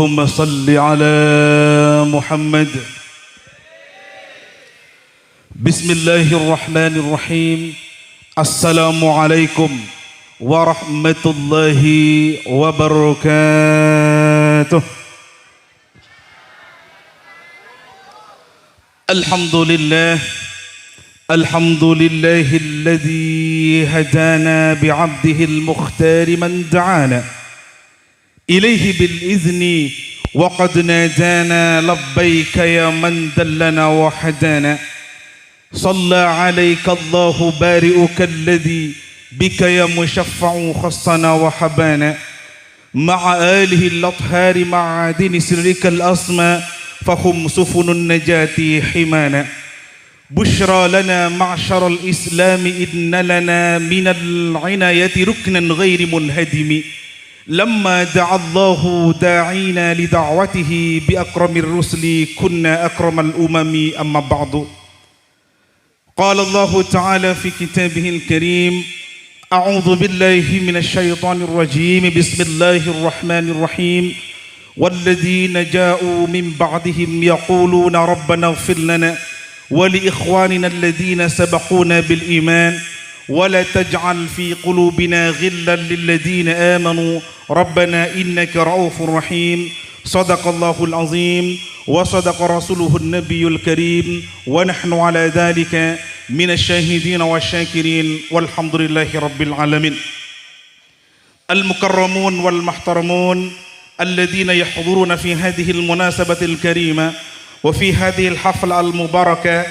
اللهم صل على محمد. بسم الله الرحمن الرحيم. السلام عليكم ورحمة الله وبركاته. الحمد لله الذي هدانا بعبده المختار من دعانا إليه بالإذن وقد نادانا لبيك يا من دلنا وحدانا. صلى عليك الله بارئك الذي بك يا مشفع خصنا وحبانا مع آله الأطهار معادن سرك الأسمى فهم سفن النجاة حمانا. بشرى لنا معشر الإسلام إن لنا من العناية ركنا غير منهدم لما دعا الله داعينا لدعوته بأكرم الرسل كنا أكرم الأمم. أما بعد، قال الله تعالى في كتابه الكريم: أعوذ بالله من الشيطان الرجيم. بسم الله الرحمن الرحيم. والذين جاءوا من بعدهم يقولون ربنا اغفر لنا ولإخواننا الذين سبقونا بالإيمان ولا تجعل في قلوبنا غلا للذين آمنوا ربنا إنك رؤوف رحيم. صدق الله العظيم وصدق رسوله النبي الكريم ونحن على ذلك من الشاهدين والشاكرين والحمد لله رب العالمين. المكرمون والمحترمون الذين يحضرون في هذه المناسبة الكريمة وفي هذه الحفلة المباركة.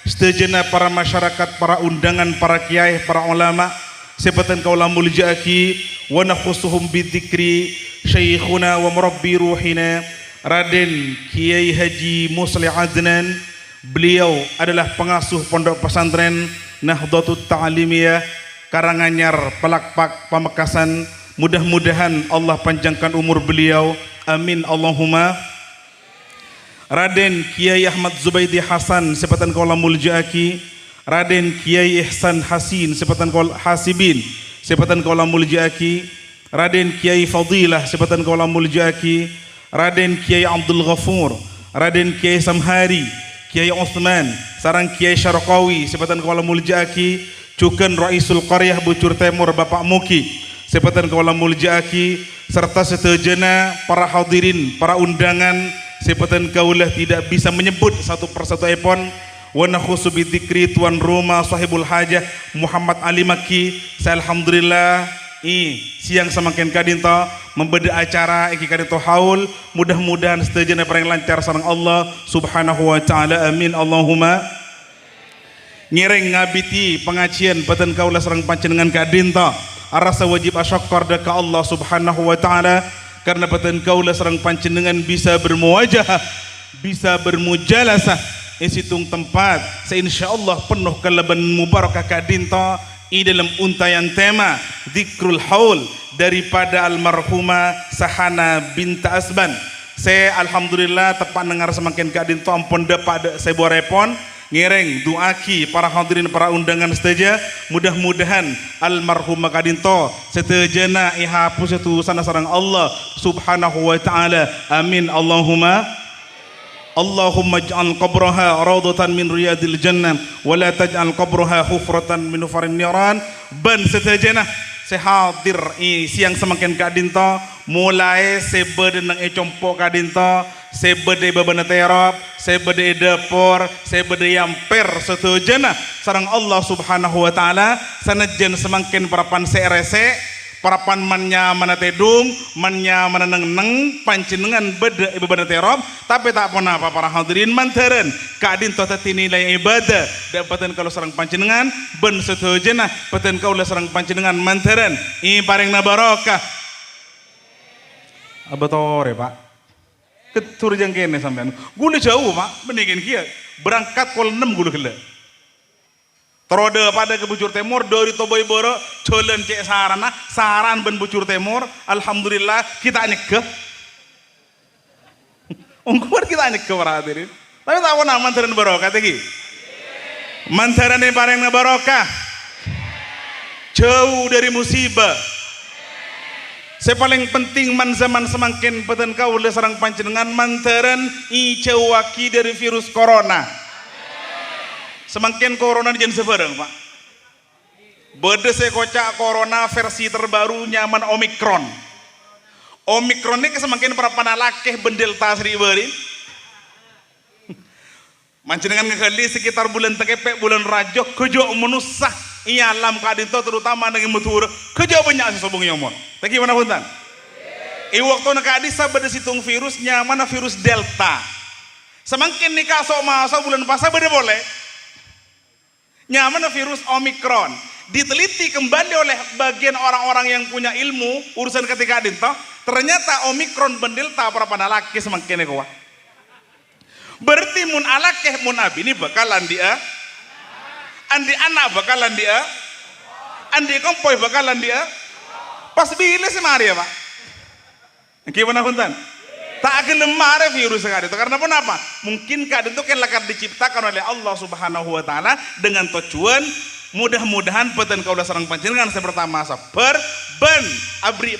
Sejenak para masyarakat, para undangan, para kiai, para ulama, seperti kaulah muljaki wa nakhusuhum bidzikri syekhuna wa murabbi ruhina Raden Kiai Haji Muslih Adnan. Beliau adalah pengasuh pondok pesantren Nahdlatul Ta'limiyah Karanganyar, Pelakpak, Pamekasan. Mudah-mudahan Allah panjangkan umur beliau, amin Allahumma. Raden Kiai Ahmad Zubaidi Hasan sepatan kaulah muljaki. Raden Kiai Ihsan Hasin sepatan kaulah Hasibin sepatan kaulah muljaki. Raden Kiai Fadilah sepatan kaulah muljaki. Raden Kiai Abdul Ghafur, Raden Kiai Samhari, Kiai Uthman, sarang Kiai Syarqawi sepatan kaulah muljaki. Cuken Raisul Qaryah Bucur Timur Bapak Muki sepatan kaulah muljaki, serta seterjana para hadirin, para undangan sepatan kaulah tidak bisa menyebut satu persatu epon. Wa nakhusu bidzikri tuan rumah sahibul hajah Muhammad Ali Makki. Saya alhamdulillah siang semakin kadinta membeda acara iki kadinta haul. Mudah-mudahan seterjana paling lancar sareng Allah subhanahu wa ta'ala, amin Allahumma. Ngireng ngabiti pengajian patan kaulah sareng panjenengan kadinta arasa wajib asyakar deka Allah subhanahu wa ta'ala, karena patan kaulah sareng panjenengan bisa bermuwajah, bisa bermujalasah isitung tempat seinsyaallah penuh keleban mubarakah kadinta i dalam untayan tema Dzikrul Haul daripada almarhumah Sahana binta Asban. Saya alhamdulillah tepat dengar semakin kadinta ampun dapat saya borepon ngireng duaki para hadirin, para undangan seteja. Mudah-mudahan almarhumah kadinto setejana ihapus itu sana sarang Allah subhanahu wa ta'ala, amin Allahumma. Allahumma ij'al qabraha rawdatan min riyadil jannah wa la taj'al qabraha hufratan min hufarin niran. Ban setejana sehadir siang semakin kadinto mulai sebede nang ecompo kadinto, sebede babana terop, sebede dapur, sebede yamper setujana sarang Allah subhanahu wa ta'ala. Sanajan semakin parapan serese, parapan mannya mana tedung, mannya mana neng pancinengan beda babana terop, tapi tak pernah apa para hadirin mantaran kadinto tatinilai ibadah dapatan kalau sarang pancinengan ben setujana patan kaulah sarang pancinengan mantaran i paring na barokah. Abatore Pak, ketur jang kene sampean. Gula jauh Pak, mendingin kia berangkat kol 6 gula gila. Terode pada ke Bucur Timur dari Toboy Boro, Colen cek sarana, saran ben Bucur Timur. Alhamdulillah kita nyekeh. Ungkuar kita nyekeh para hadirin. Tapi tak pernah mantaran barokah tadi. Mantaran yang paling barokah. Jauh dari musibah. Saya paling penting man zaman semakin peten kaula sareng panjenengan mantaran icewaki dari virus corona. Semakin corona jen sebarang Pak. Beda saya kocak corona versi terbaru nyaman Omikron. Omikron ini semakin para panalakeh bendelta seri beri. Manjenengan ngekali sekitar bulan tekepek bulan rajo kejo menusah iya alam kadinto terutama dengan mutur kejo banyak sih sobong nyomon. Tapi gimana punten? Waktu nak adi sabada situng virus nyaman virus delta. Semakin nikah sok masa bulan puasa beda boleh. Nyaman virus omikron. Diteliti kembali oleh bagian orang-orang yang punya ilmu urusan ketika adinto, ternyata omikron bendelta para panalaki semakin kuat. Berarti mun alakeh mun abi ini bakalan dia, andi anak bakalan dia, andi kompoi bakalan dia, pas bila sih Maria Pak. Gimana punten? Tak gelem mare virus sekali itu karena apa? Mungkin kadang itu kan lakat diciptakan oleh Allah Subhanahu Wa Taala dengan tujuan mudah-mudahan peten kaulah sareng panjenengan saya pertama sabar ben abri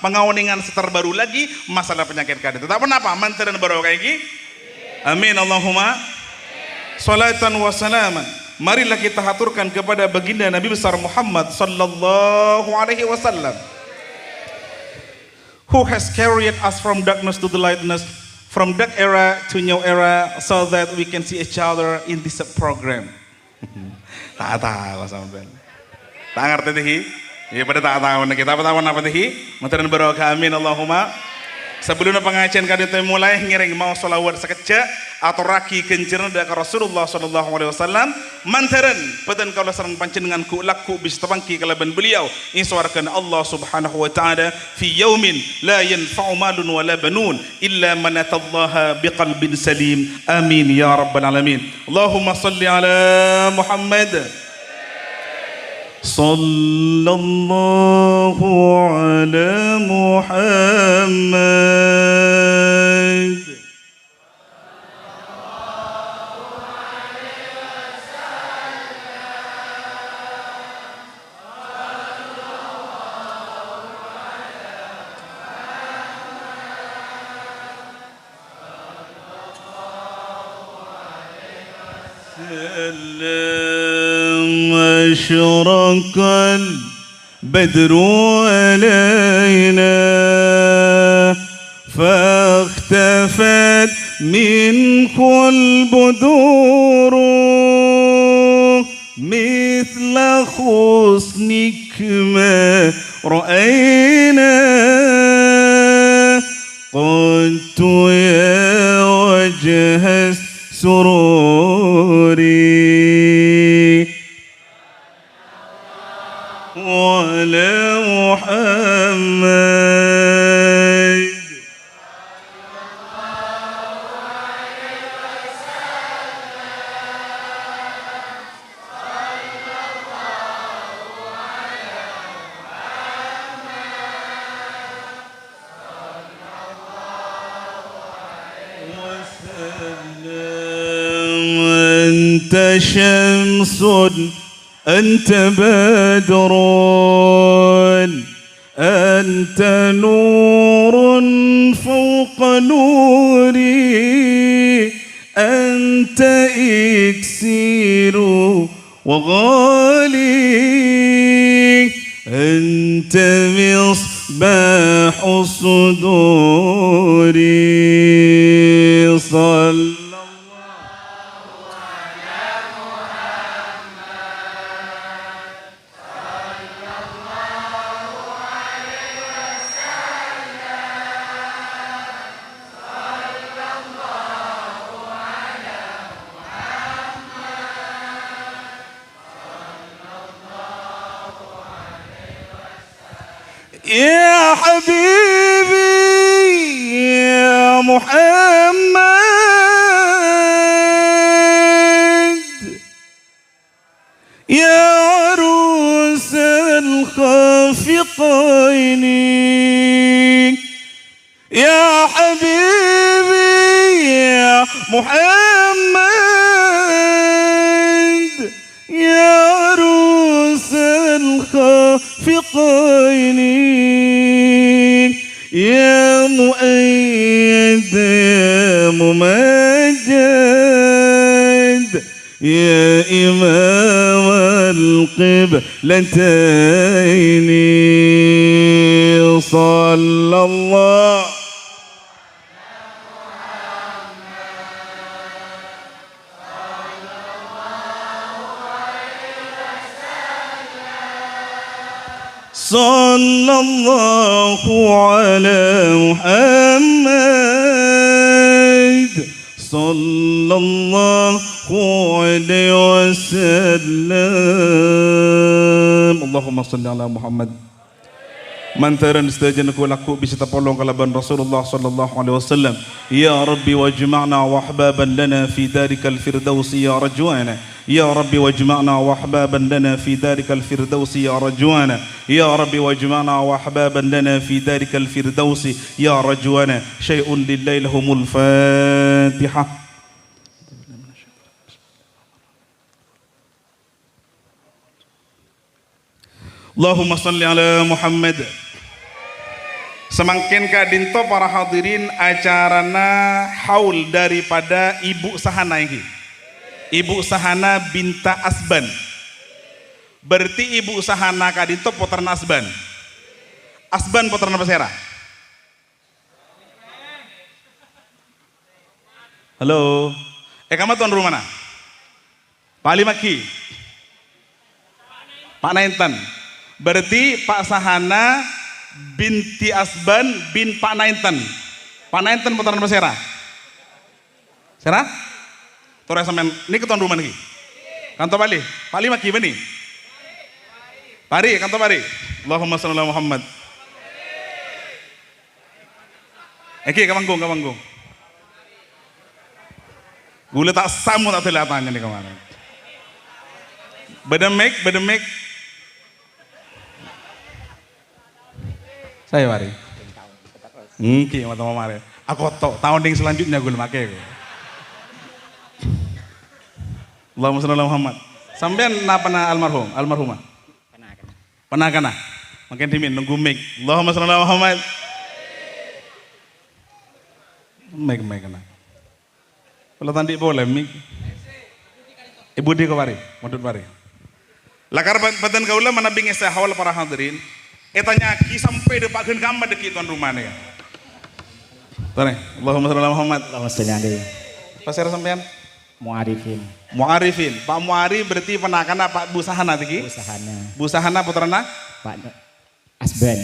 pengawaningan terbaru lagi masalah penyakit kadang itu. Tak apa? Mantaran baru kayak gini. Amin Allahumma salatan wa salaman. Marilah kita haturkan kepada baginda Nabi besar Muhammad sallallahu alaihi wasallam, who has carried us from darkness to the lightness, from dark era to new era, so that we can see each other in this program. Tak tahu sampai. Tak ngerti deh. Ya pada tak tahu kita apa deh. Mantaran barokah amin Allahumma. Sebelum pengajian kali itu mulai ngiring mau sholawat sekejap atau raki kencern dari Rasulullah Sallallahu Alaihi Wasallam mantaran peten kalau sareng panjenengan ku laku bisa tepangki kalaban beliau insuarkan Allah Subhanahu Wa Taala fi yaumin la yanfa'u malun wala banun illa man atallaha biqalbin salim amin ya rabbal alamin. Allahumma salli ala Muhammad sallallahu ala Muhammad. أشرق البدر علينا فاختفت منه البدور مثل حسنك ما رأينا قلت يا وجه السرور وعلى محمد أنت شمس أنت بدر أنت نور فوق نوري أنت إكسير وغالي أنت مصباح صدوري صلى يا حبيبي يا محمد يا عروس الخافقين يا حبيبي يا محمد يا عروس الخافقين يا إمام القبلتين صلى الله صلى الله على محمد صلى الله عليه وسلم اللهم صل على محمد mantaran sedajan aku laku bisa terpolong kalaban Rasulullah sallallahu alaihi wasallam ya rabbi wajma'na wa ahbaban lana fi darikal firdausi ya rajwana ya rabbi wajma'na wa ahbaban lana fi darikal firdausi ya rajwana ya rabbi wajma'na wa ahbaban lana fi darikal firdausi ya rajwana syai'un lillahi lahumul fatihah. Allahumma salli ala Muhammad. Semakin kadinto para hadirin acarana haul daripada Ibu Sahana ini. Ibu Sahana binta Asban. Berarti Ibu Sahana kadinto poterna Asban. Asban poterna Basera. Halo. Kamu tuan rumah mana? Pak Alimaki. Pak Naintan. Berarti Pak Sahana binti Asban bin Pak Nainten. Pak Nainten putaran Basera. Sera? Tore sampean ini ketuan rumah nih. Kantor balik. Pak Lima ki bani. Pari kantor pari. Allahumma shalli ala Muhammad. Eki ke panggung. Gula tak samu tak telatannya nih kemarin. Bedemek. Saya mari. Ki mata mari. Aku tahun yang selanjutnya gue make. Allahumma shalli ala Muhammad. Sampean napana almarhumah. Penakana. Makin dimin nunggu mic. Allahumma shalli ala Muhammad. Mic kena. Kalau tadi boleh mic. Ibu di kemari, modut mari. Lakar badan kaula mana bing hawal para hadirin. Tanya ki sampai depakeun ka amma deki tuan rumah nih. Tane, Allahumma shalli ala Muhammad. Allahumma shalli alaihi. Pasir sampean? Muarifin. Pak Muari berarti penakana Pak Busahana tiki? Busahana putrana? Pak Asban.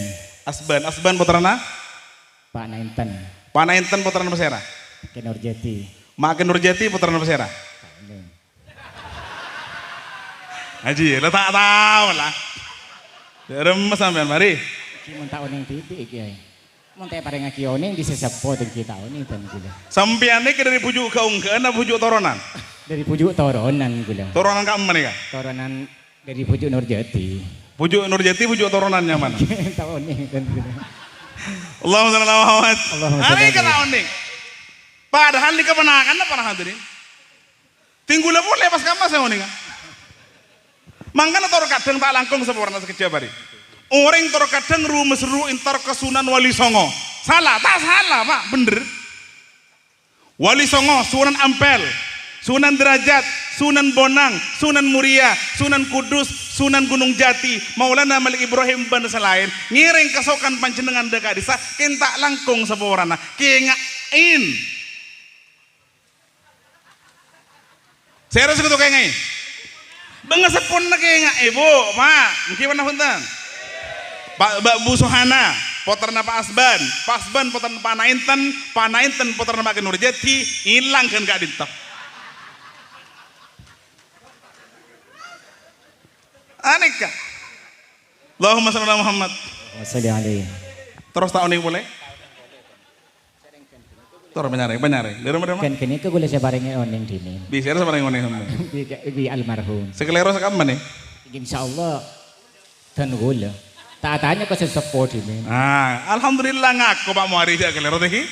Asban putrana? Pak Nainten. Pak Nainten putrana Basera. Kenurjati. Mak Kenurjati putrana Basera. Haji, lo tak tahu lah. Remes sampean mari. Ki mun taon ning titik iki ae. Mun teh pareng ngakioning disesepo teng kita taon ten gula. Sampean iki dari pujuk kaungkeun apa pujuk toronan? Dari pujuk toronan gula. Toronan ka emma nih ka? Toronan dari pujuk Nurjati. Pujuk Nurjati pujuk toronannya mana? Taon ning ten gula. Allahumma shalli ala Muhammad. Allahumma shalli. Ani ka taon ning. Padahal di kemenakan na para hadirin. Tinggula boleh pas kamar saya ning. Mangkana toro kadang tak langkung seporna sekejap hari. Orang toro kadang rumes ru intar ke Sunan Wali Songo. Salah, tak salah Pak, bener. Wali Songo, Sunan Ampel, Sunan Derajat, Sunan Bonang, Sunan Muria, Sunan Kudus, Sunan Gunung Jati, Maulana Malik Ibrahim ban selain. Ngiring kesokan panjenengan dekat desa, kentak langkung seporna. Kengain. Saya harus ketuk kengai. Bengesepun na kaya nga, ibu, ma, mungkin na puntan. Mbak Bu Sohana, poterna Pak Asban, poterna Pak Nainten, poterna Pak Kenurjati, hilang kan kak dintok. Aneh kak. Allahumma shalli ala Muhammad. Wassalli alaihi. Terus tahun ini boleh? Terus benar. Kan kini ke gula sebarengnya oning dini. Bisa sebareng oning. Bi almarhum. Sekelero sekam mana? Insyaallah tan gula. Tatanya ko sesepo dini. Alhamdulillah ngaku Pak Muari jak kelero teh.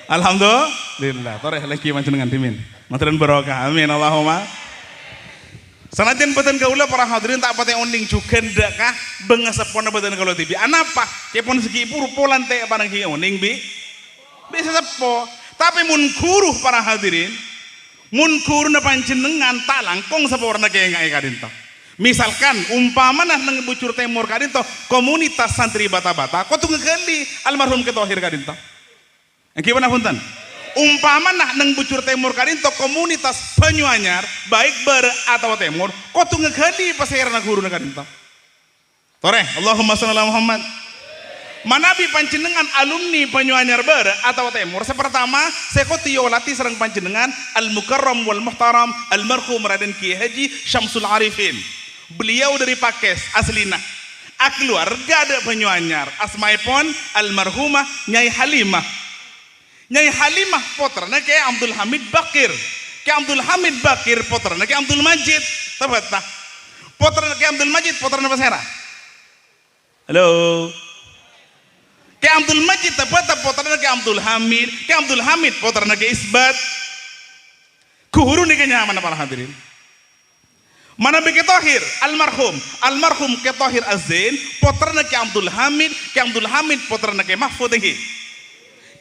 Alhamdulillah. Toreh lagi manjenengan dimin. Manteran barokah. Amin Allahumma. Sanajan badan kaula para hadirin tak pate oning juga ndakah bengesepona badan kaula tibi. Anapa? Kepon segi puru polan teh barang ki oning bi. Bisa sepo, tapi mun kuruh para hadirin, mun kuruna panjenengan tak langkong saporna kaya kadinto. Misalkan umpamana nang Bucur Timur kadinto komunitas santri bata-bata kok tunggeli almarhum Ketohir kadinto. Gimana punten? Umpamana nang Bucur Timur kadinto komunitas Banyuanyar baik ber atau timur kok tunggeli pasirna guruna kadinto. Tore, Allahumma shalli ala Muhammad. Manabi panjenengan alumni Banyuanyar ber atau timur. Sepertama, sekotiolati serang panjenengan Al-Mukarram wal Muhtaram Almarhum Raden Kiai Haji Syamsul Arifin. Beliau dari Pakes aslina. Keluarga ada Banyuanyar. Asmaipun almarhumah Nyai Halimah. Nyai Halimah potrana ke Abdul Hamid Bakir. Ke Abdul Hamid Bakir potrana ke Abdul Majid. Tepat tak? Potrana ke Abdul Majid potrana pasera. Halo. Ke Abdul Majid tepat potrana ke Abdul Hamid. Ke Abdul Hamid potrana ke Isbat. Kuhuru nih kayaknya mana para hadirin. Mana Ketohir almarhum Ketohir Azin potrana ke Abdul Hamid potrana ke Mahfud ini.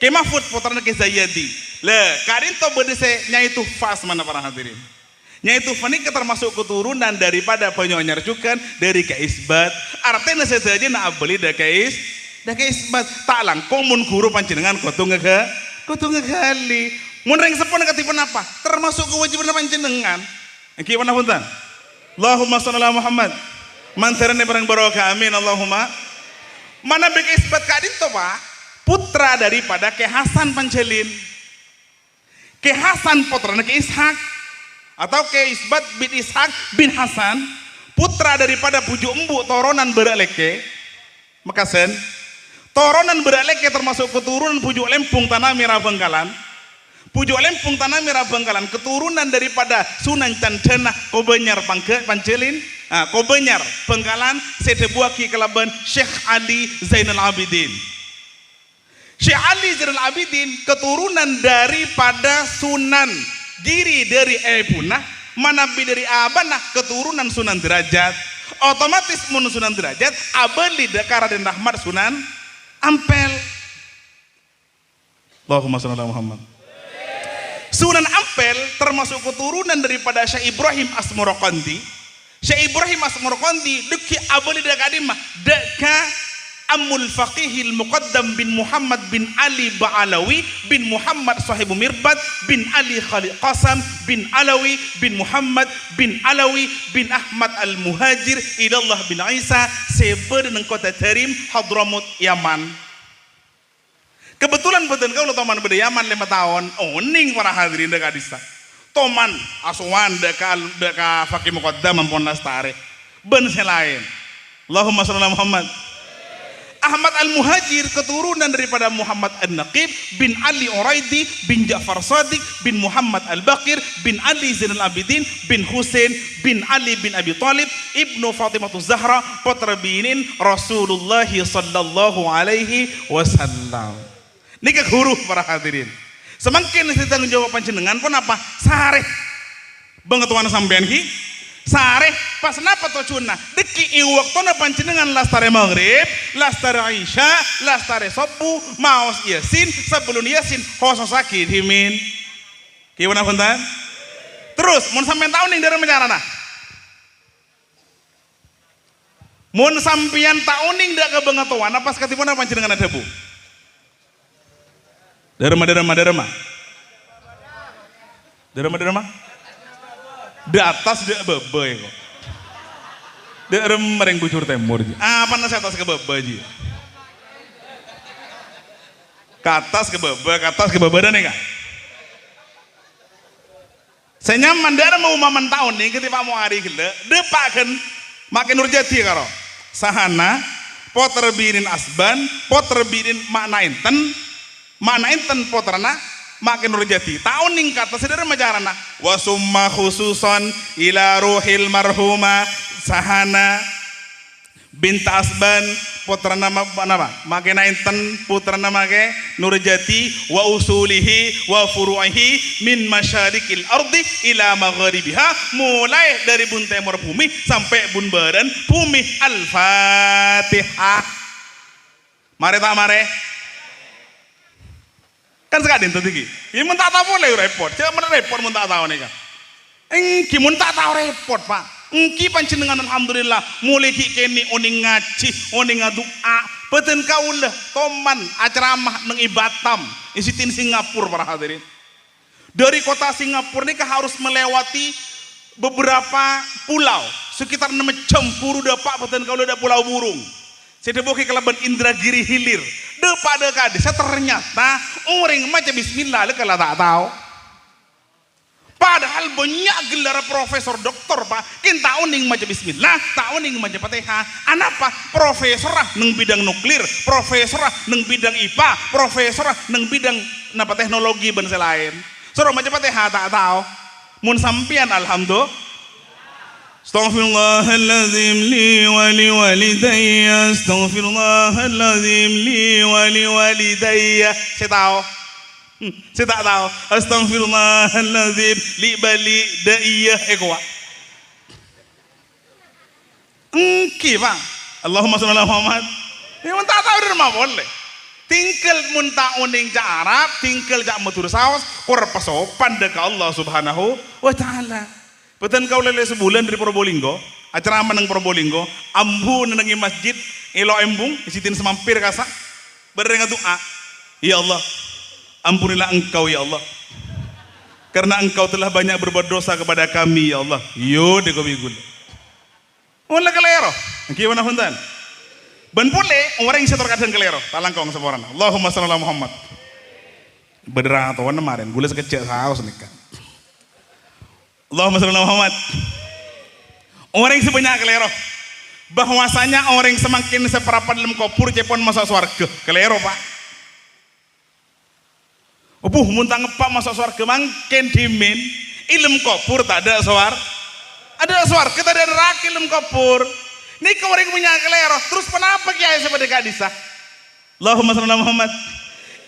Ke Mahfud potrana ke Zayadi. Lah, kadinto bedese Nyai Tufas mana para hadirin. Nyai Tufas ini termasuk keturunan daripada Banyuanyar juga dari ke Isbat. Artinya sesaja na abeli da ke Isbat tak langkong mun guru panjenengan kudu ngegali. Mun reng sepon ketipen apa? Termasuk kewajiban panjenengan. Gimana punten? Allahumma shalli ala Muhammad. Mantarane barang barokah amin Allahumma. Mana bek Isbat kadinto Pak? Putra daripada Ki Hasan Pancelin. Ki Hasan putrana Ki Ishak atau Ki Isbat bin Ishak bin Hasan, putra daripada Puju Embu toronan Beraleke. Makasen toronan Beraleke termasuk keturunan Puju Lempung Tanah Merah Bengkalan. Puju Lempung Tanah Merah Bengkalan keturunan daripada Sunan Cantena Kobenyar Pancelin. Kobenyar Bengkalan sedebuaki kelaban Syekh Ali Zainal Abidin. Syekh Ali Zainal Abidin keturunan daripada Sunan Giri dari Punah, Manabi dari Abanah keturunan Sunan Derajat. Otomatis mun Sunan Derajat abeli dakara dan rahmat Sunan Ampel. Allahumma shalli ala Muhammad. Sunan Ampel termasuk keturunan daripada Syekh Ibrahim Asmorokondi. Syekh Ibrahim Asmorokondi deki abeli dakadimah deka Amul Faqihil Muqaddam bin Muhammad bin Ali Ba'alawi bin Muhammad Sahibu Mirbat bin Ali Khalid Qasam bin Alawi bin Muhammad bin Alawi bin Ahmad Al-Muhajir Ilallah bin Isa seber dengan kota Tarim Hadramut Yaman. Kebetulan betul kau toman beda Yaman 5 tahun. Oning para hadirin dekat desa. Toman asuhan dekat Faqih Muqaddam ampun lastare. Ben selain. Allahumma shalli ala Muhammad. Ahmad Al-Muhajir keturunan daripada Muhammad An-Naqib bin Ali Uraidi bin Ja'far Sadiq bin Muhammad Al-Baqir bin Ali Zainal Abidin bin Husain bin Ali bin Abi Talib ibnu Fatimatu Zahra putra binin Rasulullah sallallahu alaihi wasallam. Nikah huruf para hadirin. Semakin kita menjawab panjenengan pun apa? Sareh bangetuan sampean ki sare pas napa to cuna deki iwaktona panjenengan lastare maghrib lastare isya lastare subuh maos yasin sebelum yasin hoso sakit himin gimana punten terus mun sampean tahu ning dari mencarana mun sampean tahu ning dak kebengetuan pas katipun panjenengan ada bu derma di atas dia bebe kok. Dia mereng Bucur Timur. Apa nasi atas ke bebe aja? Ke atas ke bebe dan enggak? Saya nyaman dia mau maman tahun nih ketika mau hari gila. Depakan makin Nurjati karo. Sahana poter birin asban, poter birin makna enten poterna makin Nurjati tahun ning kata sedera majarana wasumma khususon ila ruhil marhuma sahana bint asban putra nama makin enten putra nama ke Nurjati wa usulihi wa furu'ihi min masyarikil ardi ila magharibiha mulai dari bun timur bumi sampai bun barat bumi. Al-Fatihah. Mare tak mare Kan sekadin tuh tinggi. Ya mun tak tahu boleh repot. Cek mana repot mun tak tahu nih kan. Engki mun tak tahu repot Pak. Engki panjenengan alhamdulillah mulai ki kene oning ngaji, oning ngadua, peten kaulah toman acaramah neng Batam, isitin Singapura para hadirin. Dari kota Singapura ini harus melewati beberapa pulau, sekitar 6 jam puru dapat peten kaulah ada pulau burung. Saya deboki kelaban Indragiri Hilir. Depak dekade, saya ternyata orang macam bismillah le kalau tak tahu. Padahal banyak gelar profesor doktor Pak, kita uning macam bismillah, tak uning macam Fatihah. Anapa? Profesor neng bidang nuklir, profesor neng bidang IPA, profesor neng bidang napa teknologi bangsa lain. Suruh macam Fatihah tak tahu. Mun sampian alhamdulillah. Astaghfirullahaladzim li wa li walidayya, astaghfirullahaladzim li wa li walidayya. Saya tahu. Saya tak tahu. Astaghfirullahaladzim li bali daiyah ekwa. Engki Pak. Allahumma shalli ala Muhammad. Ya mun tak tahu dari mana boleh. Tinggal mun tak uning jak Arab, tinggal jak matur saos, kur pasopan dek Allah Subhanahu wa taala. Betul kau lele sebulan dari Probolinggo, acara meneng Probolinggo, ambu nenengi masjid, elo embung, isitin semampir kasak, berengat doa, ya Allah, ampunilah engkau ya Allah, karena engkau telah banyak berbuat dosa kepada kami ya Allah. Yo deko bigul, mulai kelero, gimana hundan? Ben pule orang yang setor kadang kelero, talangkong seorang. Allahumma shalli ala Muhammad. Berderang atau kemarin, gula sekecil saus nikah. Allahumma shalli ala Muhammad. Orang yang sebanyak kelero, bahwasanya orang semakin seperapat dalam kopur cepon masuk surga. Kelero Pak. Opuh muntang ngepak masuk surga makin dimin. Ilmu kopur tak ada suar. Ada suar kita ada neraka ilmu kopur. Ini kau orang punya kelero. Terus kenapa kiai seperti kadisah? Allahumma shalli ala Muhammad.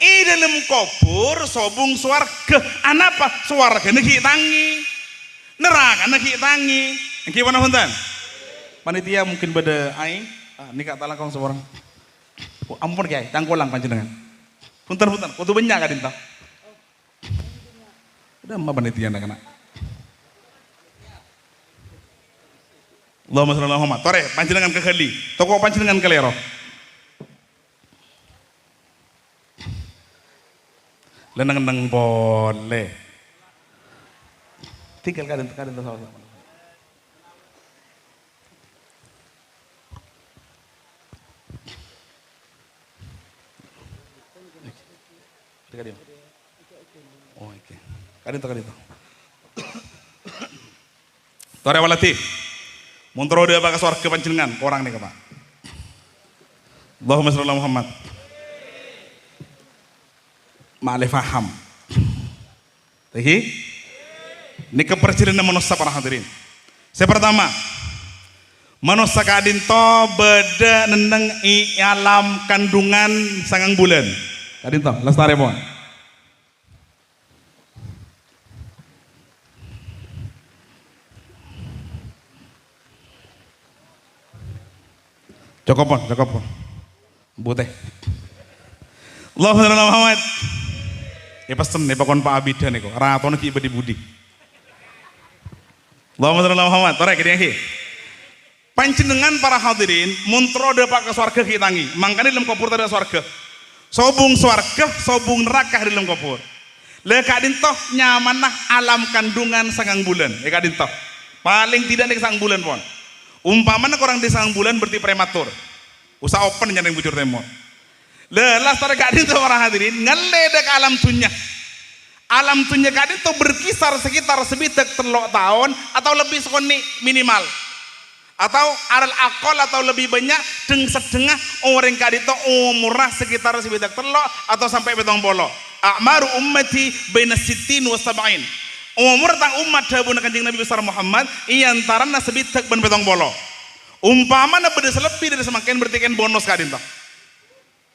I dalam kopur sobung surga. Anapa surga negi tangi. Neraka nak tangi, gimana huntan? Panitia mungkin beda aing, ini kata talangkong seorang. Oh, ampun kiai, tangkolang panjenengan. Huntan, kau tu banyak kan intah? Udah mah panitia nak kena. Allahumma shalli ala Muhammad. Tore panjenengan kekali, toko panjenengan kelero. Lenang-lenang boleh. Tinggal kadang sama-sama. Oh, oke. Kadang. Tore walati. Montro dia bakal surga panjenengan, orang nih Pak. Allahumma shalli ala Muhammad. Ma'alif faham. Tahi? Ini kepercayaan manusia para hadirin. Saya pertama, manusia kadin to beda nendeng i alam kandungan sangang bulan. Kadin to, lestari mohon. Cokopon. Buteh. Allahumma shalli ala Muhammad. Ya pesen nih pakon Pak Abidan nih kok. Ratone ki ibadi budi. Allahumma shalli ala Muhammad. Torek gini. Panjenengan para hadirin muntro dapat ke swarga kitangi. Mangkane dalam kubur ada swarga. Sobung swarga, sobung neraka di dalam kubur. Le kadin toh nyamanah alam kandungan sangang bulan. Kadin toh. Paling tidak nih sangang bulan pon. Umpamanya orang di sangang bulan berarti prematur. Usah open nyandeng bujur temon. Le las torek kadin toh para hadirin ngeledek alam dunya. Alam dunia kadin itu berkisar sekitar sebitek telok tahun atau lebih sekoni minimal atau aral akol atau lebih banyak deng sedengah orang kadin itu umurah sekitar sebitek telok atau sampai betong bolo. A'maru ummati baina sittin wa sab'in. Umur tang umat dahulu Kanjeng Nabi besar Muhammad iantarana sebitek ben betong bolo. Umpamana beda selebih dari semakin bertikan bonus kadin toh.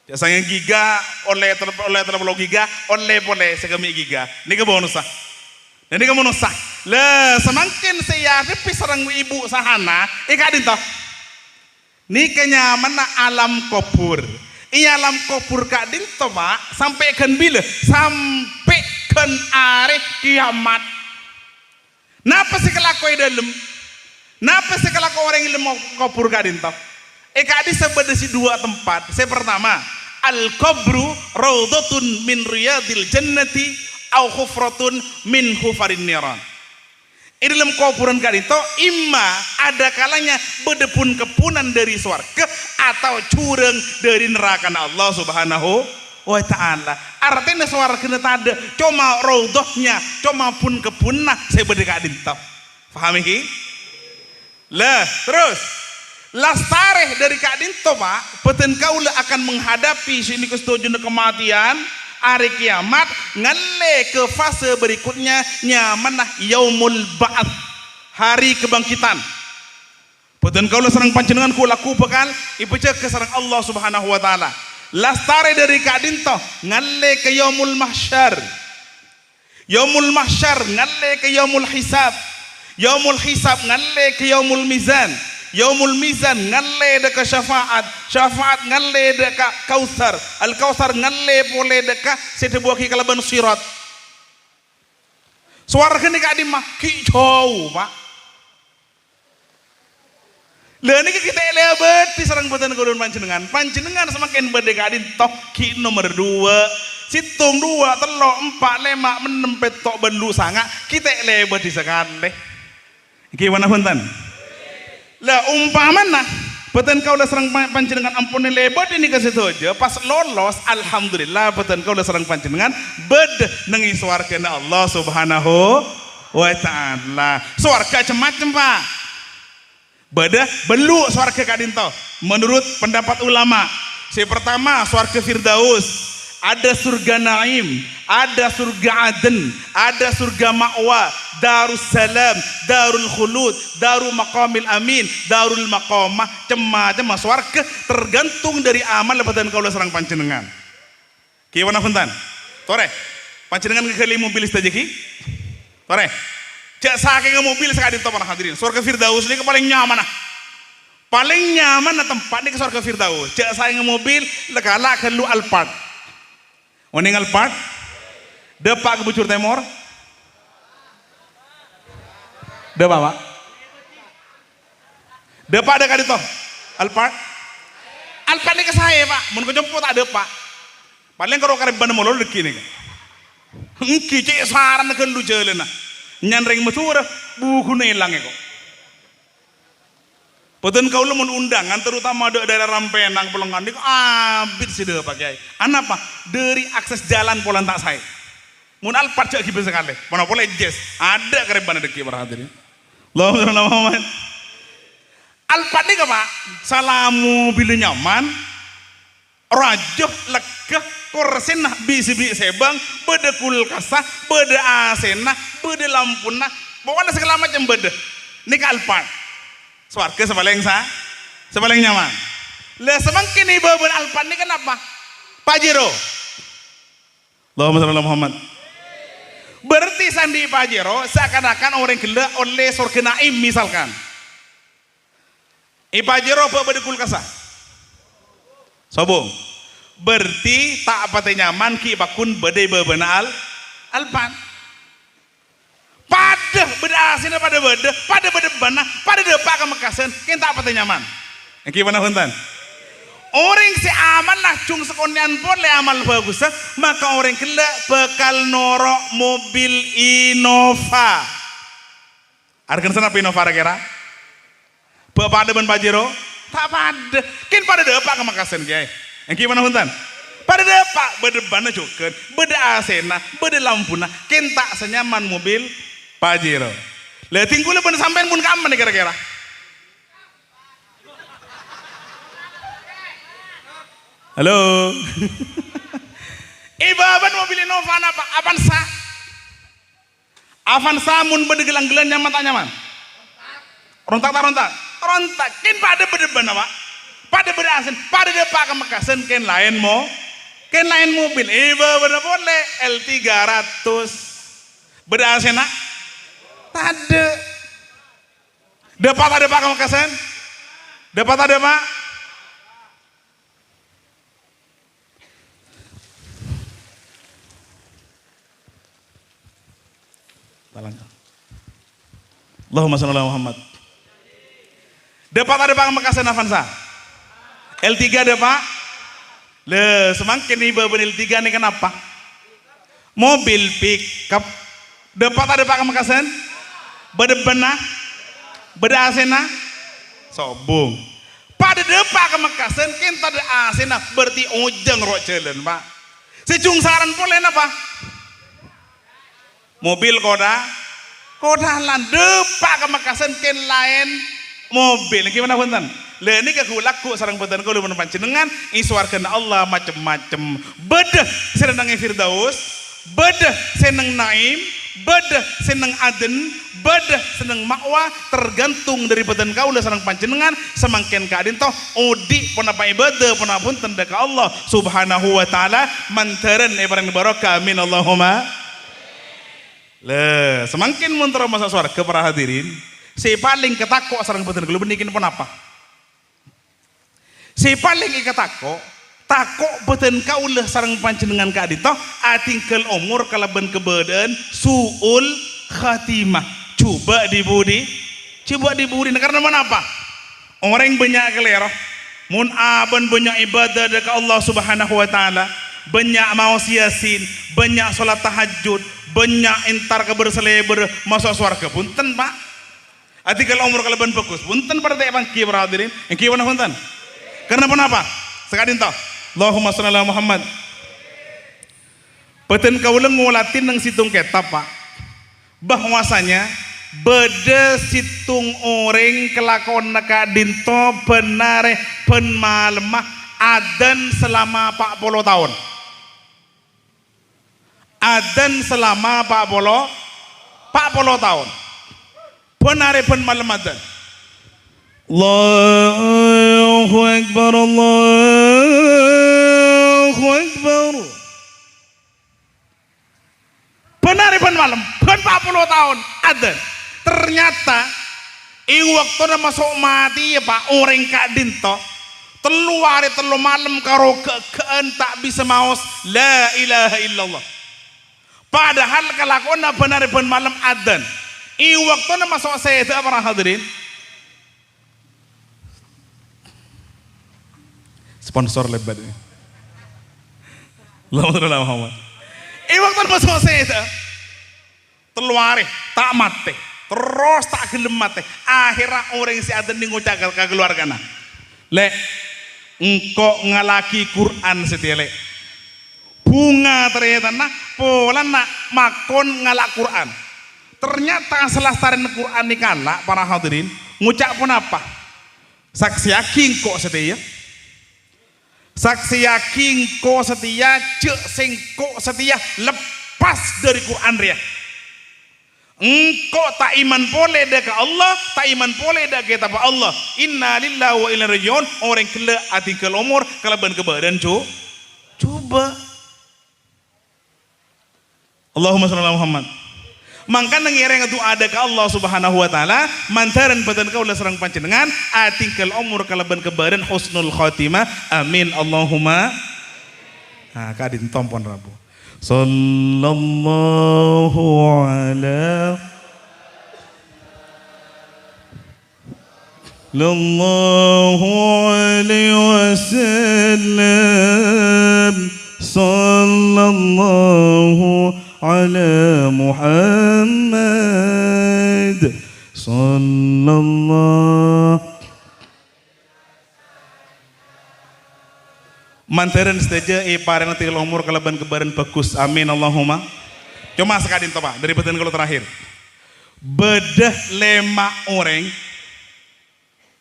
Biasanya giga oleh terlalu giga oleh boleh segemi giga ini ke bonus sah ini ke bonus sah le semakin saya tapi serang ibu sahana ikadin toh ini kenyamanan alam kubur Ialam kubur kadin to Pak, sampaikan bila sampaikan hari kiamat. Napa sih kelakoi dalam? Napa sih kelakoi orang yang mau kubur kadin to? Kadin sebedasi dua tempat. Saya pertama, al kubru raudhatun min riyadil jannati au khufratun min hufarin niran. Di dalam kuburan kadito imma ada kalanya bedepun kepunan dari surga atau curang dari neraka Allah Subhanahu wa ta'ala. Artinya surga ada cuma raudhahnya, cuma pun kepunah saya bede kadito. Paham iki? Lah, terus lastareh dari kadito Pak, peten kaula akan menghadapi sini kesetujuan kematian hari kiamat ngalle ke fase berikutnya nyamanah yaumul ba'ats, hari kebangkitan. Puten kaulah sareng panjenengan kula ku bekal ipeje ke sareng Allah Subhanahu wa taala. Lastare dari kadinto ngalle ke yaumul mahsyar. Yaumul mahsyar ngalle ke yaumul hisab. Yaumul hisab ngalle ke yaumul mizan. Yaumul mizan ngalle deka syafaat, syafaat ngalle deka kausar, al kausar ngalle boleh deka setebuah ki kalaban sirat. Suara kene ka di mah ki jauh Pak. Lah niki kita elebet di sareng boten kudun panjenengan semakin bede ka di tok ki nomor 2, situng 2, telok 4, 5, 6 petok belu sanga kita elebet di sekali. Iki wana punten. Lah umpamana peten kau udah serang panjenengan ampun lebat ini ke situ aja pas lolos alhamdulillah peten kau udah serang panjenengan bed nengi swarga Allah Subhanahu wa ta'ala. Swarga macam-macam Pak. Beda belu swarga kadinto menurut pendapat ulama. Si pertama swarga Firdaus, ada surga Naim, ada surga Aden, ada surga Ma'wa, Darussalam, Darul Khulud, Darul Maqamil Amin, Darul Maqamah, macam-macam swarga tergantung dari amal lepatan kaula sareng panjenengan. Ki wana punten? Tore. Panjenengan ngekeli mobil saja ki? Tore. Cek saking mobil sakadin to para hadirin. Surga Firdaus ini paling nyaman. Paling nyaman tempat ini ke surga Firdaus. Cek saking mobil lekala kelu Alphard. Oning Alphard, depak ke Bucur Timur, depak Pak, depak ada kadito, Alphard ini ke saya Pak, mun kejemput tak depak, paling kalau karib bana molol deki nih, engki cek saran ke lu jalan, nyanring mesura, buku hilang kok. Peten kau mun undangan terutama ada daerah Rampenang Pelengan dik abit sih deh pakai. Anapa? Dari akses jalan polan tak saya. Mun Alphard cek gitu sekali. Mana boleh jazz. Ada kereban deki para hadirin. Allahumma Muhammad. Alphard nih Pak. Salamu bila nyaman. Rajuh legah korsenah bisi sebang. Beda kulkasah. Beda asenah. Beda lampunah. Pokoknya segala macam beda. Ini ke Alphard. Swarga sepaling nyaman. Lah semakin ibaban Alphard ini kenapa? Pajero. Allahumma shalli ala Muhammad. Berarti sandi Pajero seakan-akan orang gila oleh surga Naim misalkan. Pajero apa bedekul kasa? Sobong. Berarti tak apa nyaman ki bakun bede beban Alphard. Pada beda asina pada bana pada depak ke Mekasen kita apa nyaman yang gimana punten orang si aman lah cung sekonian boleh amal bagus maka orang kela bekal norok mobil Innova harga sana Innova kira bapak ada ban Pajero tak pada kin pada depak ke Mekasen kiai yang gimana punten pada depak beda bana juga beda asina beda lampuna kin tak senyaman mobil Pajero. Lah tingkule pun sampean pun kapan nih kira-kira? Halo. Ibaban mobil Innova apa? Avanza. Avanza mun bede gelang-gelang nyaman tak nyaman? Rontak tak rontak? Rontak. Ken pada bede-bede Pak. Pada bede asin, pada depak ke Mekasen ken lain mobil. Ibaban boleh L300. Bede asin nak? Tade. Dapat ada Pak Mekasen? Dapat ada Pak? Allahumma shalli ala Muhammad. Dapat ada Pak Makassar Avanza. L3 ada Pak. Le semakin nih beban L3 nih kenapa? Mobil pickup. Dapat ada Pak Makassar. Beda benah. Beda asena. Sobong. Pada depak ke Makassar kita ada asena berarti ojeng rok jalan Pak. Secung saran boleh apa? Mobil koda lan depak ke Makassar ken lain mobil gimana punten? Lah ini laku sareng punten kula mun panjenengan iswarkeun Allah macem-macem. Beda seneng Firdaus, beda seneng Naim, beda seneng Aden, beda seneng Ma'wa tergantung dari punten kaula sareng panjenengan samangken kaadin toh udi pun apa ibadah pun punten ka Allah Subhanahu wa taala mantaran barang barokah amin Allahumma. Lah semakin mun masuk surga para hadirin si paling ketakok sareng punten kula benikin pun apa? Si paling ketakok takok beten kaulah sareng panjenengan ka adito atingkel umur kalaban kebadan suul khatimah coba dibudi karena kenapa orang banyak kelero mun aban banyak ibadah dekat Allah Subhanahu wa taala banyak mau yasin banyak salat tahajud banyak entar keberseleber masuk surga punten Pak atingkel umur kalaban fokus punten pada teh bangki hadirin engki wana punten karena kenapa sekadin toh Allahumma shalli ala Muhammad. Peten kaula ngulatin nang situng kitab Pak. Bahwasanya beda situng orang kelakon ka dinto benare ben malemah adan selama 40 tahun. Adan selama 40 tahun. Benare ben malem adan. Allahu Akbar Allahu Akbar. Benar ben malam, ben 40 tahun ada. Ternyata waktu masuk mati ya Pak orang kak dinto telu hari telu malam karo kekean tak bisa maos la ilaha illallah. Padahal kelakona benar ben malam adan. Waktu masuk saya itu para hadirin. Sponsor lebat ini. Allahumma Muhammad. Waktu masuk saya itu teluare tak mati terus tak gelem mati akhirnya orang si aden ngucakal ke keluargana lek engkau ngalaki Quran setiap bunga ternyata nak pola nak makon ngalak Quran ternyata selastarin Quran ini kalak para hadirin ngucap pun apa saksi yakin kok setia saksi yakin kok setia cek sengkok setia lepas dari Quran dia engkau tak iman boleh dah ke Allah tak iman boleh dah ke kitab Allah inna lillahi wa inna ilaihi rajiun orang kele atikal umur kalaban kebadan coba Allahumma shalli ala Muhammad mangka nangireng itu ada ke Allah Subhanahu wa taala mantaran badan kaula sareng panjenengan atikal umur kalaban kebadan husnul khatimah amin Allahumma. Nah kadin tompon rabu sallallahu ala alaihi wasallam sallallahu ala Muhammad sallallahu mantaran saja pareng tinggal umur kalaban kebaran bagus amin Allahumma. Cuma sekadin toh Pak dari badan kalau terakhir bedah lemak orang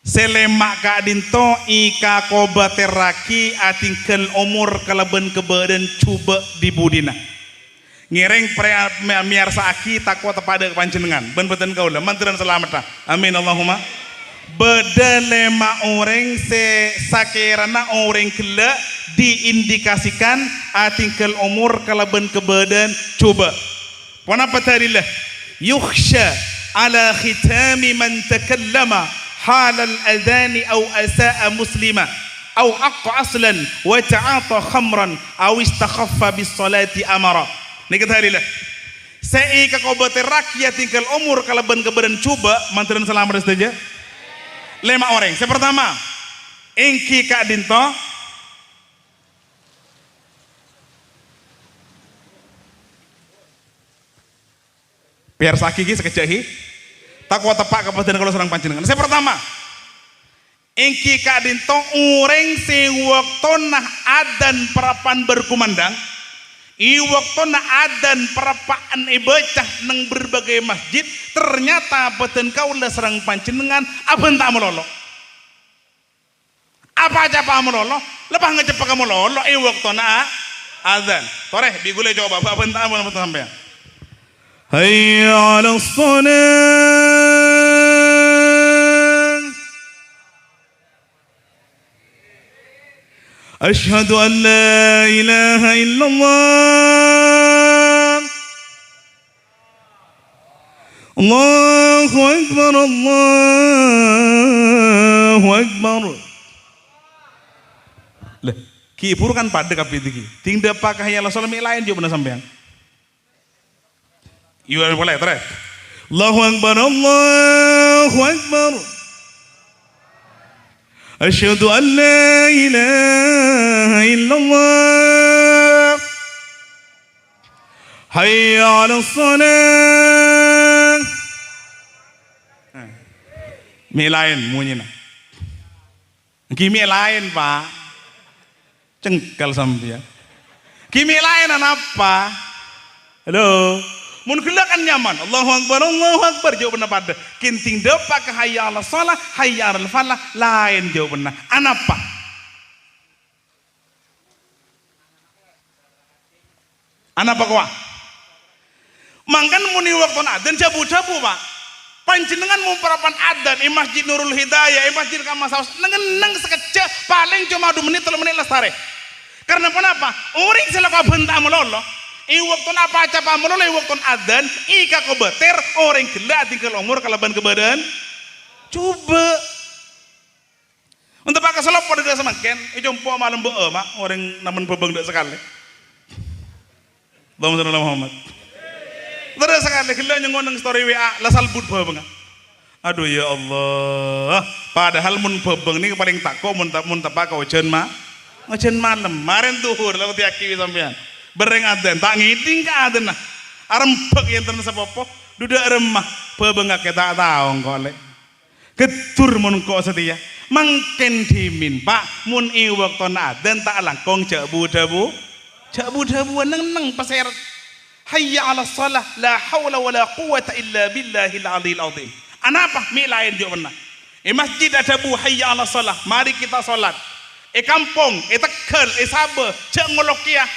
selemak kadin to ika koba teraki atingkel umur kalaban kebaran coba di budina ngereng miar saaki takwa tepada panjenengan ben badan kaula mantaran selamat amin Allahumma. Beda lema orang se sakirana orang kela diindikasikan atingkel umur kalaban kebadan coba wana patarilah yukhsha ala khitami man takallama halal adani aw asaa muslima aw aqqa aslan wa ta'ata khamran aw istakhaffa bis salati amara nikatarilah Sei kakobete rakyat tinggal umur kalaban kebadan coba manteran selamat saja. 5 orang. Yang pertama, Engki Kak Dinto. Biar sakiki sekejahi. Takwa tepak kepada kalau serang panjenengan. Yang pertama, Engki Kak Dinto ureng si waktona adan perapan berkumandang. Waktona adan perapaan ibacah neng berbagai masjid ternyata beten kaula serang panjenengan aben tak melolo. Apa aja pak melolo? Lepas ngecepak kamu lolo waktona adan. Toreh bigule coba aben tak melolo sampai. Hayya 'alas shalah. Asyhadu an la ilaha illallah. Allahu akbar, Allahu akbar. Lah, ki pur kan pada kapi iki. Ting dapat kahya Allah salami lain jo bener sampean. Iya boleh terus. Allahu akbar, Allahu akbar. Asyhadu an la ilaha illallah. Hayya 'alas shalah. Mi lain munyina. Kimi lain, Pak. Cengkal sampean. Kimi lain apa? Halo. Mun geulak kan nyaman. Allahu akbar, Allahu akbar jawabanna pada. Kinting depa ka hayya 'alas shalah, hayya 'alal falah lain jawabanna. Anapa? Anapa kuah? Mangkan muni waktu adzan jabu-jabu, Pak. Panjenengan mumparapan adzan di Masjid Nurul Hidayah, di Masjid Kamasaus neng sekejap paling cuma 2 menit 3 menit lestare. Karena kenapa? Orang selaka bentak melolo. Waktu apa aja pak meloleh waktu adzan ika kebeter orang gelak tinggal umur kalaban kebadan coba untuk pakai selop pada dasar makan jompo malam boe mak orang namun bebeng dak sekali Allahumma Muhammad terus sekali gelak nyengoneng story WA lasal but bebeng aduh ya Allah padahal mun bebeng ini paling takut mun pakai hujan malam kemarin tuhur lalu tiaki sampean bereng adan tak ngiting ka adan nah arempek yang terus apa dudak remah bebengak tak tahu kok lek ketur mun kok setia mangken dimin Pak mun i waktona adan tak langkong jak budabu neng paser hayya 'alas shalah la haula wala quwata illa billahil aliyil azim anapa mi lain jo benar masjid ada bu hayya 'alas shalah mari kita salat kampung tekel sabe cek ngolokiah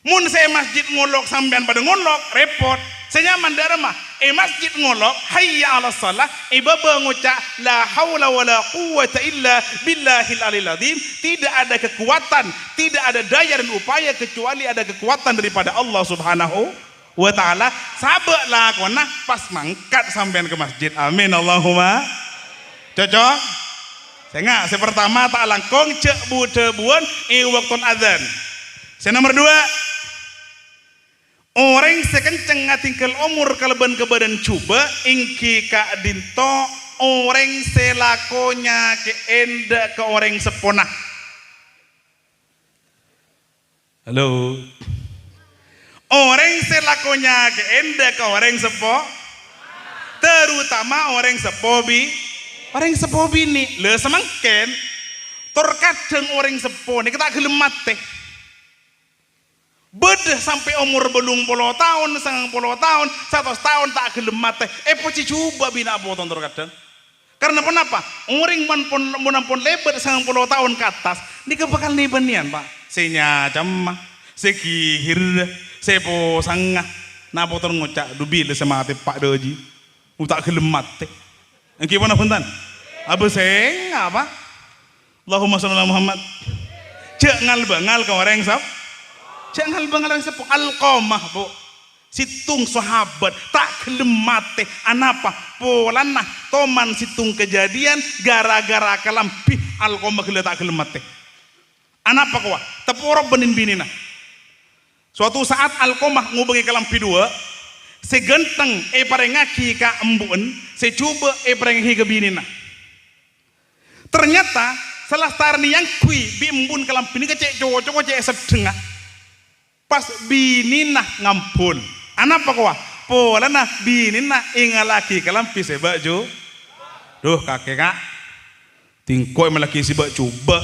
mun saya masjid ngolok sampean pada ngolok repot senyaman darma masjid ngolok hayya 'alas shalah baba ngucap la haula wala quwata illa billahil aliyil azim tidak ada kekuatan tidak ada daya dan upaya kecuali ada kekuatan daripada Allah Subhanahu wa taala sabak lakona pas mangkat sampean ke masjid amin Allahumma cocok saya pertama tak langkong cek budebuan waktu adzan saya nomor 2 orang sekenceng ngatingkel umur kalaban kebadan coba ingki Kak Dinto orang selakonya ke enda ke orang seponah halo orang selakonya ke enda ke orang sepo terutama orang sepobi nih le semangken terkadang orang sepo nih kita gelem mate bedah sampai umur belum 10 tahun, 90 tahun, 100 tahun tak gelem mate. Poci coba bina boton terkadang. Karena kenapa? Orang pun lebar 90 tahun ke atas, ini bakal nebenian Pak. Senya camah, sekihir, sepo sangah, na boton ngocak dubil sama ate Pak Doji. Tak gelem mate. Gimana punten? Abu seng apa? Allahumma shalli ala Muhammad. Cek ngal ke orang sap. Jangan bangalang sepo alqamah bu situng sahabat tak gelem mate anapa polanah toman situng kejadian gara-gara kalampi alqamah gila tak gelem mate anapa kuah teporo benin binina Suatu saat Alkomah ngubengi kelampi dua, segenteng parengaki ka embun, secoba parengaki ke binina. Ternyata salah tarni yang kui bimbun kelampi ini kecek cowok cek sedengah. Pas binina ngampun. Anak apa kau? Pola nah binina ingalaki kelampi sebaju. Duh kakek kak, tingkoi melaki si bak coba,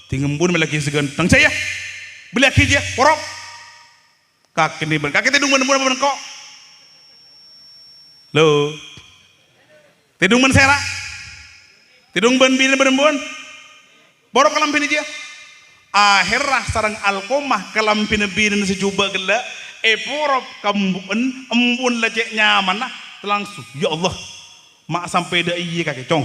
tingembun melaki segenteng saya. Beli laki dia, porok. Kakek ni kakek tidung ben kok. Lo. Tidung ben sera. Tidung ben bin. Borok kelampi dia. Akhirnya sarang Alkomah kelampi bin sejuba gela. Porok embun lecek nyaman lah. Langsung. Ya Allah. Mak sampai dah iya kakek cong.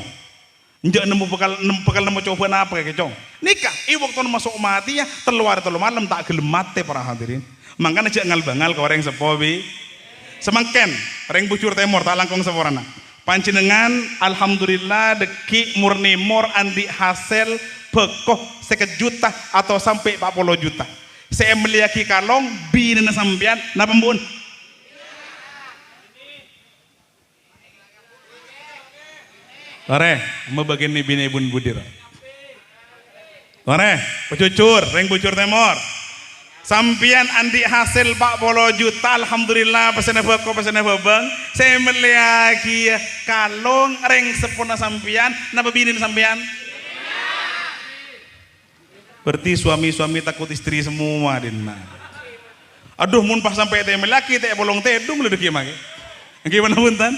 Njak nemu bekal nemu coba apa kakek cong. Nikah. Waktu masuk mati ya. Teluar malam tak gelem mati para hadirin. Makanya cek ngal-bangal ke orang sepobi semangken orang bucur temor tak langkong seporana pancinengan alhamdulillah deki murni mor andi hasil bekoh 1 juta atau sampai 40 juta saya meliaki kalong binena sampean na pembun Lore mau bagian ni bini bun budir Lore bucur orang bucur temor sampian andi hasil 40 juta alhamdulillah pesene bako pesene babang saya meliaki kalong reng sepuna sampian napa binin sampian berarti suami-suami takut istri semua dinna aduh mun pas sampai teh meliaki teh bolong tedung lho deki mage gimana punten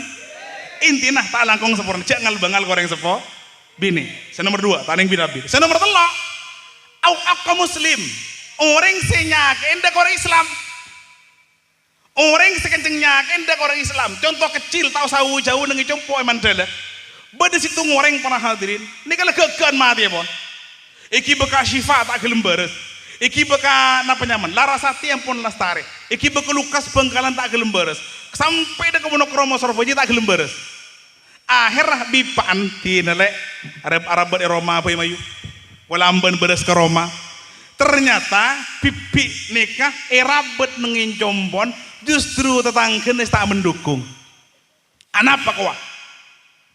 intina tak langkung sepurna cek ngal bangal goreng sepo bini nomor 2 taning birabi nomor 3 au muslim orang senyake ndak orang Islam orang sekenceng nyake ndak orang Islam contoh kecil tahu sawu jauh nengi compo mandala beda situ ngoreng para hadirin ini kalau gegan mati ya pon iki beka syifa tak gelem beres iki beka napa nyaman larasati yang pun lestari iki beka lukas bengkalan tak gelem beres sampai dek monokromo sorboji tak gelem beres akhirah bipaan tinelek Arab Roma apa mayu walamban beres ke Roma ternyata pipi nikah erabet nengin combon justru tetanggen tak mendukung anak apa kau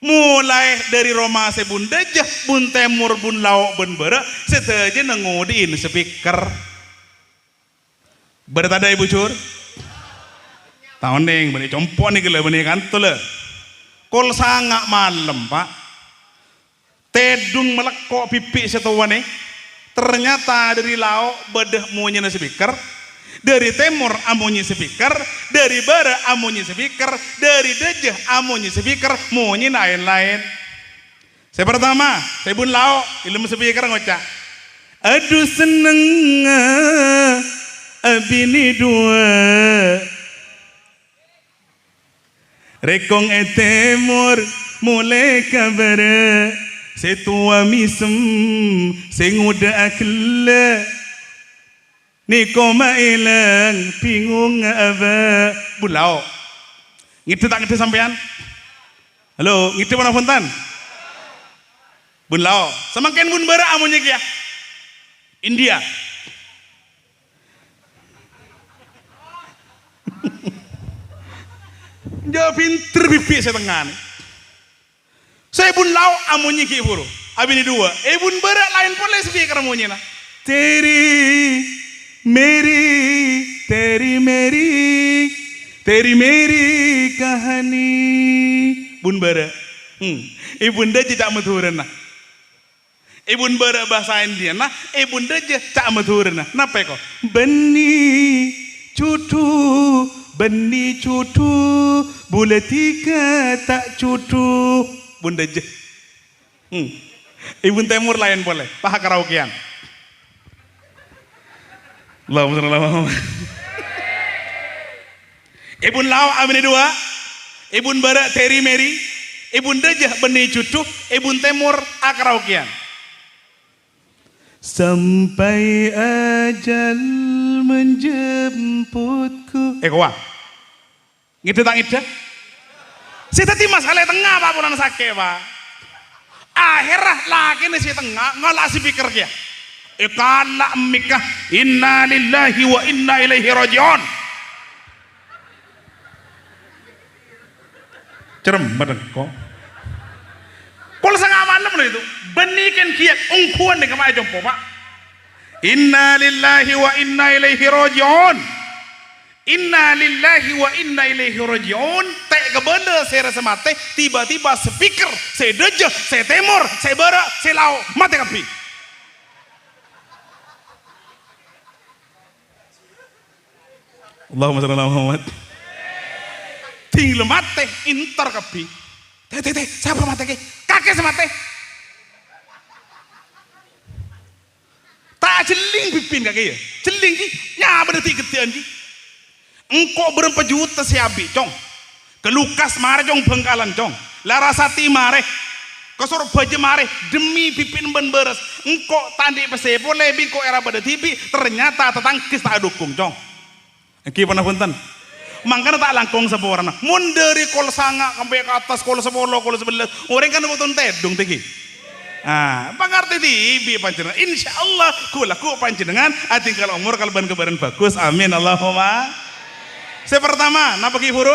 mulai dari Roma sebun dejah bun temur bun lauk bun bera seteja nengudiin speaker bertada ibu cur tahun neng bani compon nih gila bani kantul kol sangat malam pak tedung melekok pipi setuan ternyata dari lauk bedah munyi speaker dari timur amunyi speaker dari barat amunyi speaker dari dejah amunyi speaker munyi lain-lain saya pertama saya bun lauk ilmu speaker ngocak aduh seneng abini dua rekong timur mulai kabar setua misem senguda akla ni koma ilang bingung apa bulau ngitu tak ngitu sampean halo ngitu mana punten bulau semakin bun bara amunya kia India jauh pinter pipi setengah saya bun lau amunyi ki buru abini 2 bun berat lain pun les bi keramunyi na teri meri kahani bun berat ibunda tidak maturun na ibun berat bahasa India na ibunda tak maturun na napa kok benih cutu bulatika tak cutu bunda je ibun temur lain boleh paha karaokean Allahumma ibun lau amini 2 ibun barat teri meri ibun dejah benih cucu ibun temur karaokean sampai ajal menjemputku kuah gitu tak ida si tadi masalah tengah pak punan sakit pak akhirnya lagi nih si tengah ngelak si pikir dia Iqala ammika inna lillahi wa inna ilaihi rajiun. Cerem badeng kok. Kalau sangat malam itu benikan kiat ungkuan dengan macam apa pak? Inna lillahi wa inna ilaihi rajiun. Inna lillahi wa inna ilaihi rajiun. Tak kebenda saya rasa mati. Tiba-tiba speaker saya dejah, saya temur, saya berak, saya lau mati kapi. Allahumma salli ala Muhammad. Tinggal mati intar kapi. Teh, siapa mati ke? Kakek semate. Tak jeling pipin kakek ya. Jeling ki, nya berarti ketian ki. Engkau berapa juta siabi cong. Kelukas mare cong Bengkalan cong. Larasati mare. Kosor baje mare demi pipin ben beres. Engkau tandi pesepo lebih kok era pada TV ternyata tetangkis tak dukung cong. Engki pernah punten. Mangkana tak langkong seborana. Mun dari kol sanga sampai ke atas kol 10 kol 11. Orang kan betul tedung tiki. Ah, pangarti tibi panjenengan. Insyaallah kula ku panjenengan atingkal umur kalban kebaran bagus. Amin Allahumma. Saya pertama, napa ki huru?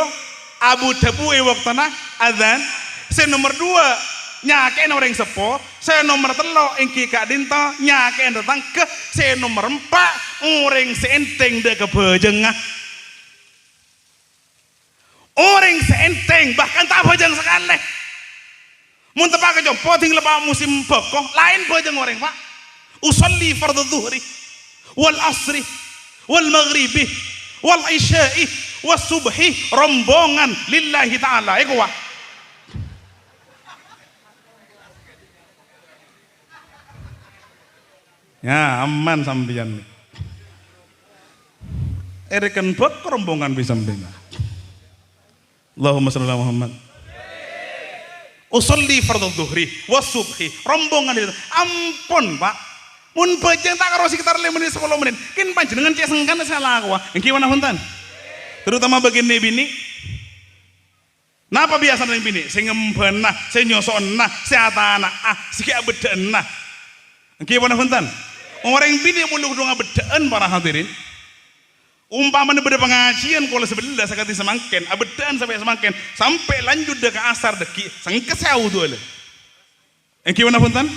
Abu Dhabu waktana adzan. Saya nomor 2 nyake orang sepo. Saya nomor 3 engki kak dinta nyake datang ke. Saya nomor 4 orang seenteng de kebejengah. Orang seenteng bahkan tak bajang sekali. Mun tepak ke jompo ting lepas musim bekoh lain bajang orang pak. Usolli fardhu dhuhri wal asri wal maghribi wal isya'i was subhi rombongan lillahi ta'ala. Iku wah. Ya aman sampeyan. Erekan bek rombongan bisa sampeyan. Allahumma salli ala Muhammad. Usolli fardhu dhuhri wasubhi rombongan itu. Ampun pak. Mun bajang tak karo sekitar 5 menit 10 menit. Kin panjenengan cek sengkan salah aku. Engki mana punten? Terutama bagian bini. Napa biasa ning bini? Sing ngembenah, sing nyosonna, sing atana, sing bedena. Engki mana punten? Orang bini mulu kudu ngabedeen para hadirin. Umpamanya beda pengajian kalau sebelah sakati semangken, abedan sampai semangken, sampai lanjut ke asar deki, sangke sawu tu le. Engki mana punten?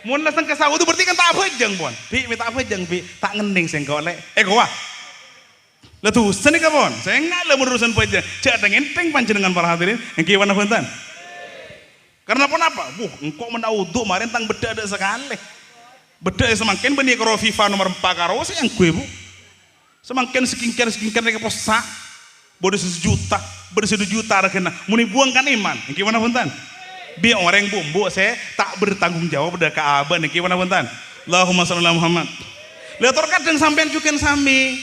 Mun lah sangke sawu tu berarti kan tak bajang pon. Bi tak bajang bi, tak ngening sing kau le. Kau lah tu seni kapon. Saya nggak le urusan bajang. Cak enteng panjenengan para hadirin. Engki mana punten? Karena apa? Engkau menaudu kemarin tang beda ada sekali. Beda semangken benih karo FIFA nomor 4 karo saya yang gue bu. Semakin skincare mereka posak bodoh 1 juta bersih 2 juta regena muni buangkan iman gimana punten biar orang bumbu saya tak bertanggung jawab pada keaban gimana punten Allahumma shalli ala Muhammad. Lihat terkadang sampean juga sami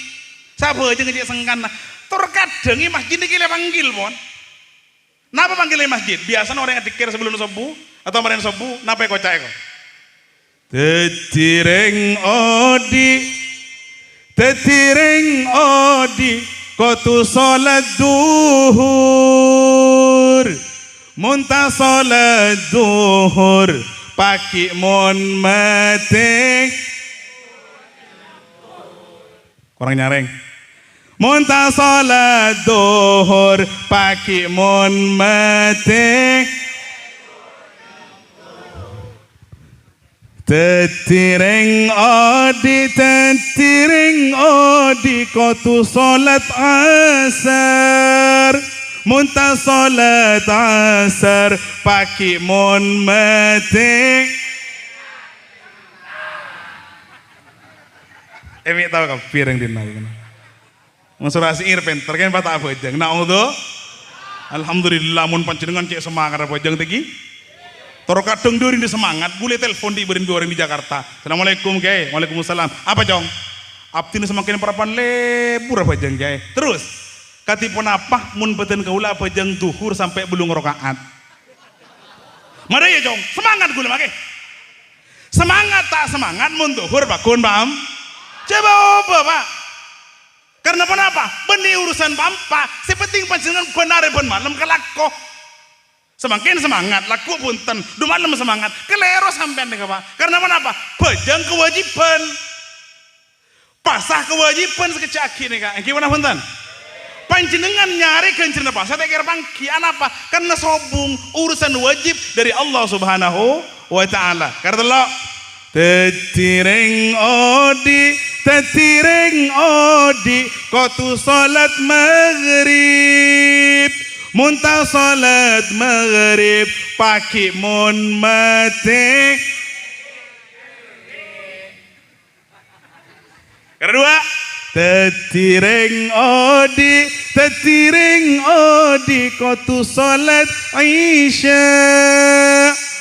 siapa aja ngejek sengkan terkadang masjid ini panggil pon napa panggilnya masjid biasanya orang yang dikir sebelum subuh atau kemarin subuh napa kocak kok tetireng odi Tetireng odi kotu salat duhur munta salat duhur paki mon mate kurang nyareng munta salat duhur paki mon mate Tetireng odi kotu salat asar munta salat asar paki mon mate emi tahu kan pireng dina Mansur Asir penter kan patah bajang nah untuk alhamdulillah mun panjenengan cek semangat bajang tegi toro kadung during di semangat, boleh telepon di berin orang di Jakarta. Assalamualaikum Kiai, waalaikumsalam. Apa jong? Abdin semakin parapan lebur apa jeng Kiai. Terus, katipun apa? Mun beten kaula apa jeng duhur sampai belum rokaat. Mada ya jong, semangat gula make. Semangat tak semangat mun duhur bakun paham? Coba apa pak? Karena apa? Benih urusan bampa. Sepenting panjenengan benar ben malam kelako. Semakin semangat, laku punten, dumalem semangat, kelero sampean nih Pak. Karena apa? Bejang kewajiban. Pasah kewajiban sekecaki nih Kak. Gimana punten? Panjenengan nyari kencerna pasah tak kira pangkian apa? Karena sobung urusan wajib dari Allah Subhanahu wa taala. Karena lo tetireng odi kotu salat maghrib. Muntah salat maghrib paki mun mati. Kedua, tetireng odi kotu salat Isya.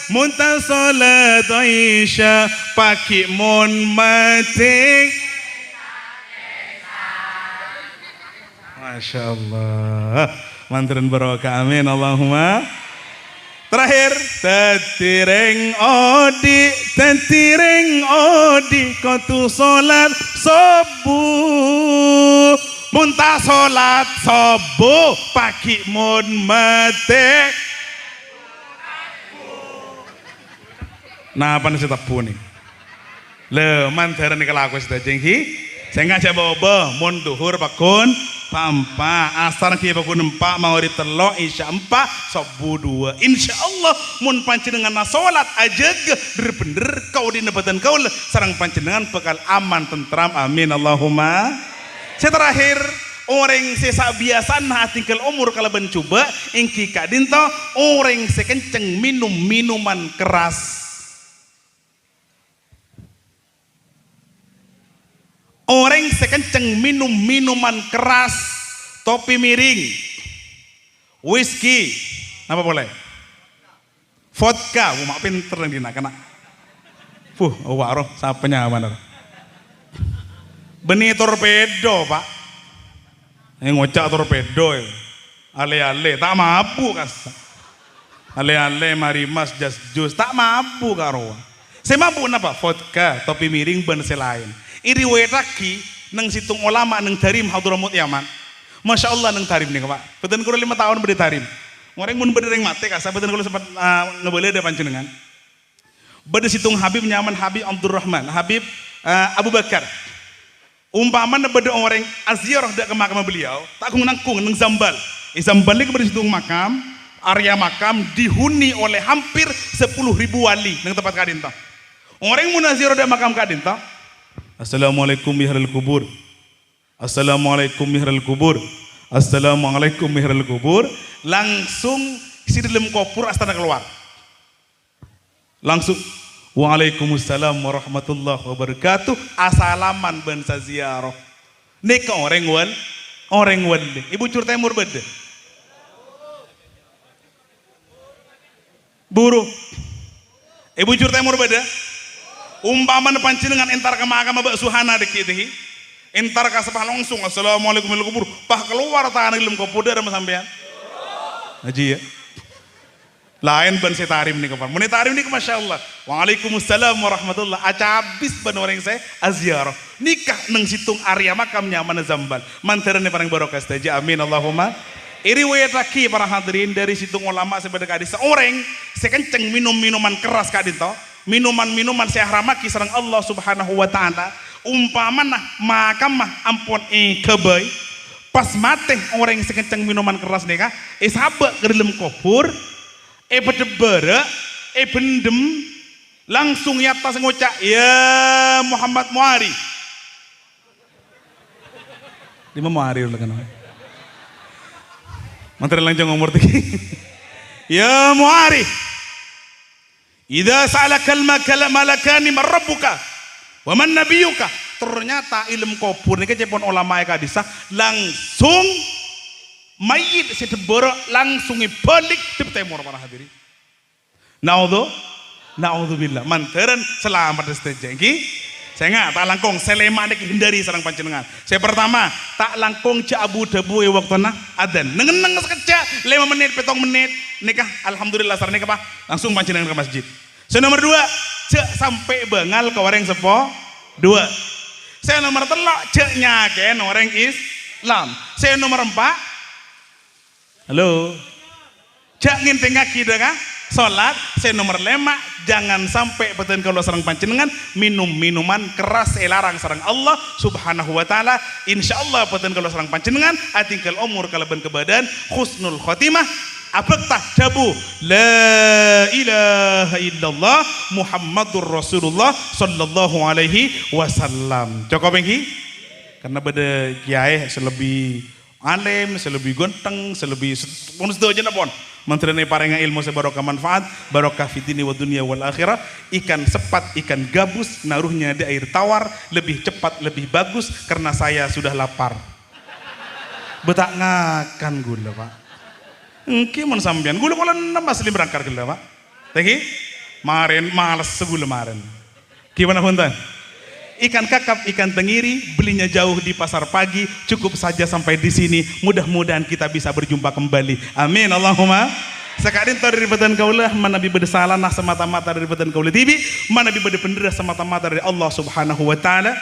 Muntah salat Isya paki mun mati. Masya Allah. Mantaran barokah amin Allahumma. Terakhir, tetireng odi kotu salat subuh. Muntah salat subuh pagi mun mati. Nah, apa nih tabu nih? Le mantaran nih kalau aku sudah jenghi. Saya ngajak bawa mun duhur pakun pampa asar kia pakun empat mawari telo isya empat subuh dua. Insya Allah mun panjenengan nasolat aja bener kau di nebatan kau sarang panjenengan bekal aman tentram amin Allahumma. Saya terakhir orang sesa biasa nah tinggal umur kalau mencoba ingki kadinto orang sekenceng minum minuman keras. Orang sekenceng minum minuman keras, topi miring, whisky, apa boleh? Vodka, mak pinter yang dina kena. Waroh, sapanya mana? Benih torpedo pak, ngocak torpedo, ale-ale, tak mabuk kas. Ale-ale, marimas, jus, tak mabuk karo. Saya mabuk apa? Vodka, topi miring, ban selain. Iri wetaki nang situng ulama nang tarim Hadramut Yaman. Masya Allah nang tarim nih Pak. Betul kalau 5 tahun beri tarim. Orang mun berdering mati kasa betul kalau sempat ngebeli ada panjenengan. Beda situng Habib nyaman Habib Abdurrahman, Habib Abu Bakar. Umpaman beda orang aziarah dak ke makam beliau, tak kung nangkung nang Zambal. Zambal ini beda situng makam, area makam dihuni oleh hampir 10.000 wali nang tempat kadinta. Orang mun aziarah dak makam kadinta. Assalamualaikum mihrul kubur. Assalamualaikum mihrul kubur. Assalamualaikum mihrul kubur. Langsung si dalam kopur astana keluar. Langsung Waalaikumsalam warahmatullahi wabarakatuh. Asalaman bansa ziarah. Nika orang wan. Ibu curta mur beda. Buruh. Ibu curta mur beda. Umpaman pancingan entar ke makam Mbak Suhana dikitihi entar ka sepah langsung assalamualaikum warahmatullahi wabarakatuh pah keluar tangan ilmu kopur dari sampean haji ya lain ban saya tarim nih kapan muni tarim nih masya Allah waalaikumsalam warahmatullah aca habis ban orang saya aziarah nikah neng situng area makamnya mana Zambal mantaran nih paling barokah saja amin Allahumma. Riwayat lagi para hadirin dari situng ulama sebagai kadis seorang sekenceng minum minuman keras kadinto minuman-minuman saya haramaki sareng Allah Subhanahu wa taala umpamana makamah ampun kebai pas mate orang sekenceng minuman keras nika sabak ke dalam kubur bedebara bendem langsung nyata ngucap ya Muhammad Muari di Muari ulah kan mantan lanjang umur tinggi ya Muari idza sa'alakal malakani man rabbuka wa man nabiyuka ternyata ilmu kubur niki cepon ulama e kadisah langsung mayit sedeboro langsung balik di timur para hadirin naudzubillah mantaran selamat stage iki saya nggak tak langkung selema nek hindari sareng panjenengan saya pertama tak langkung ca abu debu e waktuna adzan neng sekejap 5 menit 7 menit nikah alhamdulillah sareng nikah Pak langsung panjenengan ke masjid. Saya nomor 2 cek sampai bengal ke orang sepo 2. Saya nomor 3 cek nyaken orang Islam. Saya nomor 4 halo Jangan tengaki dengan sholat, saya nomor 5 jangan sampai beten kalau sarang panjenengan minum minuman keras larang sarang Allah subhanahu wa ta'ala. Insyaallah beten kalau sarang panjenengan atingkal umur kalaban kebadan husnul khotimah abektah jabu la ilaha illallah Muhammadur Rasulullah sallallahu alaihi wasallam. Cukup engki karena beda kiai selebih alim, selebih gonteng, selebih pun sedoja napon. Menterane parenga ilmu sebarokah manfaat, barokah fitini wa dunia wal akhirah. Ikan sepat, ikan gabus, naruhnya di air tawar, lebih cepat, lebih bagus karena saya sudah lapar. Betak ngakan gula pak. Engki mon sampean gula kalau nambah selim berangkar gula pak. Tegi, maren malas segula maren. Gimana punten? Ikan kakap, ikan tengiri, belinya jauh di pasar pagi. Cukup saja sampai di sini. Mudah-mudahan kita bisa berjumpa kembali. Amin Allahumma. Sekarang tahu dari badan kaulah mana bi bersalah nah semata-mata dari badan kaulah TV, mana bi berpendera semata-mata dari Allah Subhanahu wa taala.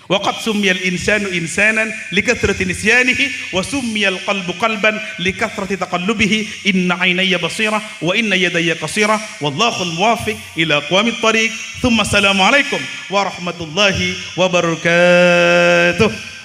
Waqad summiyal insanu insanan likathrati nisyanihi wa summiyal qalbu qalban likathrati taqallubihi. Inna aynaya basirah wa inna yadayya qasirah wallahu al-muwaffiq ila aqwamit thariq. Thumma assalamu alaikum warahmatullahi wabarakatuh.